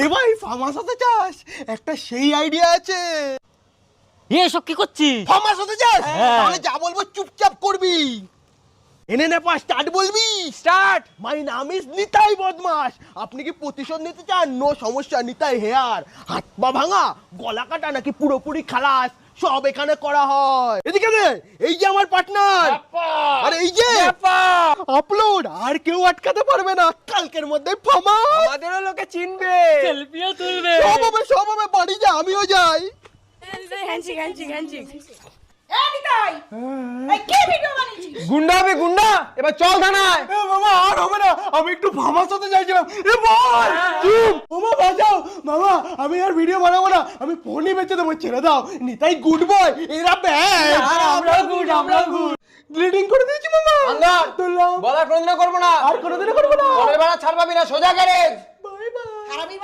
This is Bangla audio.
এ ভাই ফার্মাস হতে চাস? একটা সেই আইডিয়া আছে। এসব কি করছিস? ফার্মাস হতে চাস? হ্যাঁ। তাহলে যা বলবো চুপচাপ করবি। এনে নে পা স্টার্ট বলবি। স্টার্ট। মাই নাম ইজ নিতাই বদমাস। আপনি কি প্রতিশোধ নিতে চান? নো সমস্যা, নিতাই হেয়ার। হাত পা ভাঙা, গলা কাটা নাকি পুরোপুরি খালাস, সব এখানে করা হয়। এদিকে নে, এই যে আমার পার্টনার। আরে এই যে আপলোড, আর কেউ আটকাতে পারবে না। কালকের মধ্যে ফামা আমাদেরও লোকে চিনবে। সেলফিও তুলবে। সব হবে, বাড়ি যা, আমিও যাই। গুন্ডা হবে গুন্ডা, এবার চল থানায়। এ মামা আর হবে না, আমি একটু ফামাস হতে চাইছিলাম। এ বল চুপ, মামা বাঁচাও। মামা আমি আর ভিডিও বানাবো না, আমি ফোনই বেঁচে দেবো, ছেড়ে দাও। নিতাই গুড বয়, এরা ব্যাড। আমরা গুড, আমরা গুড। গ্লিডিং করে দিয়েছি মামা। আন্দার ধরলাম, বলা কোনদিনও করবো না, আর কোনোদিনও করবো না। পরের বার আর ছাড় পাবি না, সোজা গ্যারেজ। Bye bye.